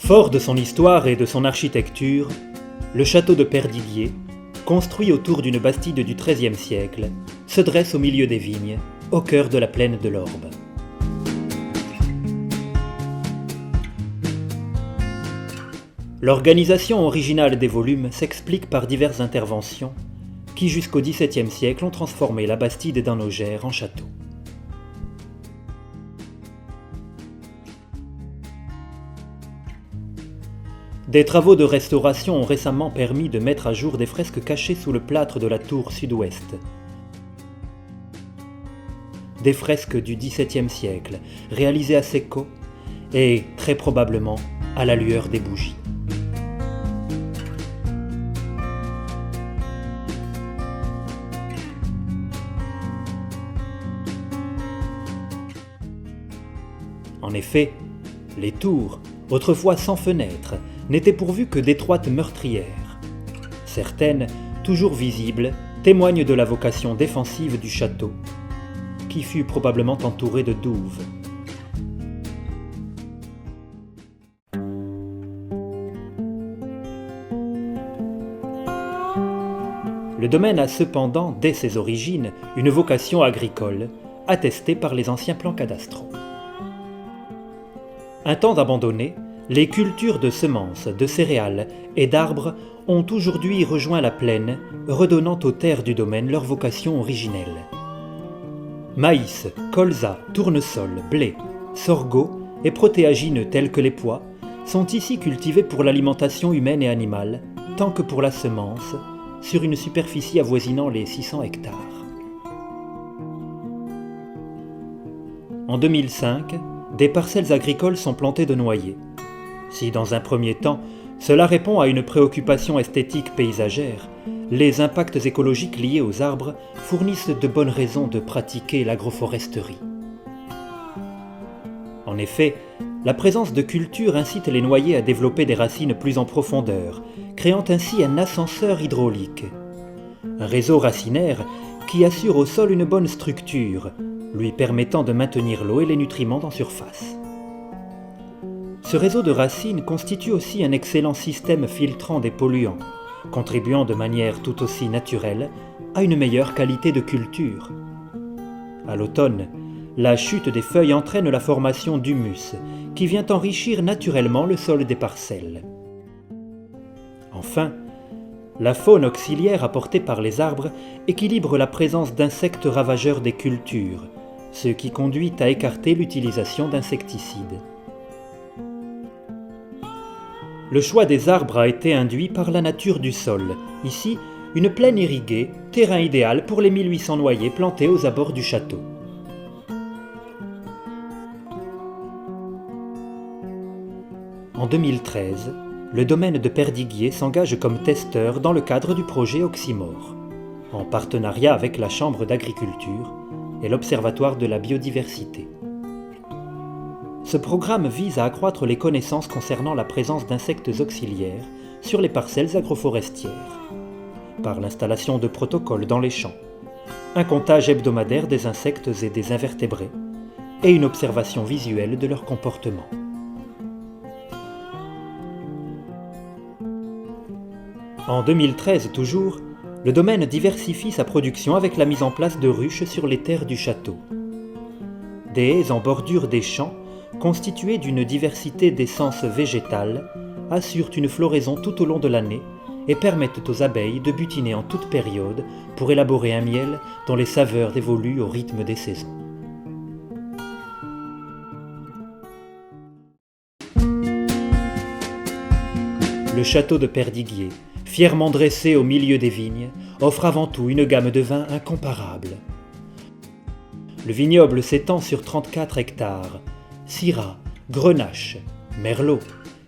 Fort de son histoire et de son architecture, le château de Perdiguier, construit autour d'une bastide du XIIIe siècle, se dresse au milieu des vignes, au cœur de la plaine de l'Orbe. L'organisation originale des volumes s'explique par diverses interventions qui, jusqu'au XVIIe siècle, ont transformé la bastide d'Annogères en château. Des travaux de restauration ont récemment permis de mettre à jour des fresques cachées sous le plâtre de la tour sud-ouest. Des fresques du XVIIe siècle, réalisées à secco et, très probablement, à la lueur des bougies. En effet, les tours, autrefois sans fenêtres, n'étaient pourvues que d'étroites meurtrières. Certaines, toujours visibles, témoignent de la vocation défensive du château, qui fut probablement entouré de douves. Le domaine a cependant, dès ses origines, une vocation agricole, attestée par les anciens plans cadastraux. Un temps abandonné, les cultures de semences, de céréales et d'arbres ont aujourd'hui rejoint la plaine, redonnant aux terres du domaine leur vocation originelle. Maïs, colza, tournesol, blé, sorgho et protéagineux tels que les pois sont ici cultivés pour l'alimentation humaine et animale, tant que pour la semence, sur une superficie avoisinant les 600 hectares. En 2005, des parcelles agricoles sont plantées de noyers. Si dans un premier temps, cela répond à une préoccupation esthétique paysagère, les impacts écologiques liés aux arbres fournissent de bonnes raisons de pratiquer l'agroforesterie. En effet, la présence de cultures incite les noyers à développer des racines plus en profondeur, créant ainsi un ascenseur hydraulique. Un réseau racinaire qui assure au sol une bonne structure, lui permettant de maintenir l'eau et les nutriments en surface. Ce réseau de racines constitue aussi un excellent système filtrant des polluants, contribuant de manière tout aussi naturelle à une meilleure qualité de culture. À l'automne, la chute des feuilles entraîne la formation d'humus, qui vient enrichir naturellement le sol des parcelles. Enfin, la faune auxiliaire apportée par les arbres équilibre la présence d'insectes ravageurs des cultures, ce qui conduit à écarter l'utilisation d'insecticides. Le choix des arbres a été induit par la nature du sol. Ici, une plaine irriguée, terrain idéal pour les 1800 noyers plantés aux abords du château. En 2013, le domaine de Perdiguier s'engage comme testeur dans le cadre du projet Oxymore, en partenariat avec la Chambre d'agriculture et l'Observatoire de la biodiversité. Ce programme vise à accroître les connaissances concernant la présence d'insectes auxiliaires sur les parcelles agroforestières, par l'installation de protocoles dans les champs, un comptage hebdomadaire des insectes et des invertébrés, et une observation visuelle de leur comportement. En 2013 toujours, le domaine diversifie sa production avec la mise en place de ruches sur les terres du château. Des haies en bordure des champs, constituées d'une diversité d'essences végétales, assurent une floraison tout au long de l'année et permettent aux abeilles de butiner en toute période pour élaborer un miel dont les saveurs évoluent au rythme des saisons. Le château de Perdiguier, fièrement dressé au milieu des vignes, offre avant tout une gamme de vins incomparable. Le vignoble s'étend sur 34 hectares. Syrah, Grenache, Merlot,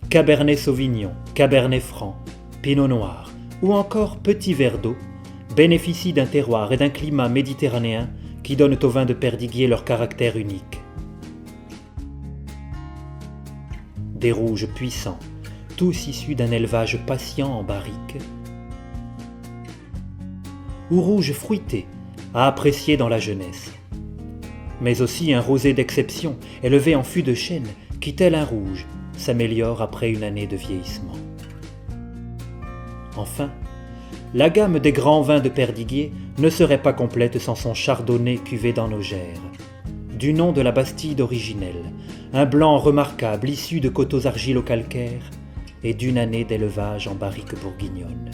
Cabernet Sauvignon, Cabernet Franc, Pinot Noir ou encore Petit Verdot bénéficient d'un terroir et d'un climat méditerranéen qui donnent aux vins de Perdiguier leur caractère unique. Des rouges puissants, tous issus d'un élevage patient en barrique, ou rouges fruités, à apprécier dans la jeunesse. Mais aussi un rosé d'exception, élevé en fût de chêne, qui tel un rouge, s'améliore après une année de vieillissement. Enfin, la gamme des grands vins de Perdiguier ne serait pas complète sans son chardonnay cuvé dans nos gères. Du nom de la Bastide originelle, un blanc remarquable issu de coteaux argilo-calcaires et d'une année d'élevage en barrique bourguignonne.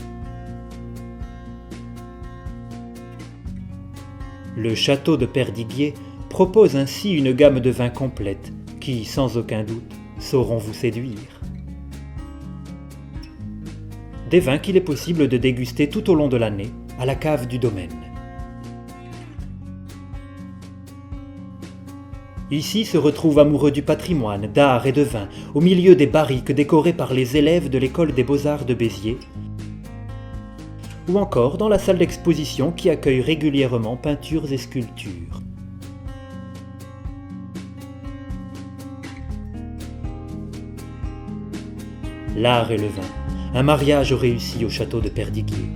Le château de Perdiguier propose ainsi une gamme de vins complète qui, sans aucun doute, sauront vous séduire. Des vins qu'il est possible de déguster tout au long de l'année à la cave du domaine. Ici se retrouvent amoureux du patrimoine, d'art et de vin, au milieu des barriques décorées par les élèves de l'école des beaux-arts de Béziers, ou encore dans la salle d'exposition qui accueille régulièrement peintures et sculptures. L'art et le vin, un mariage réussi au château de Perdiguier.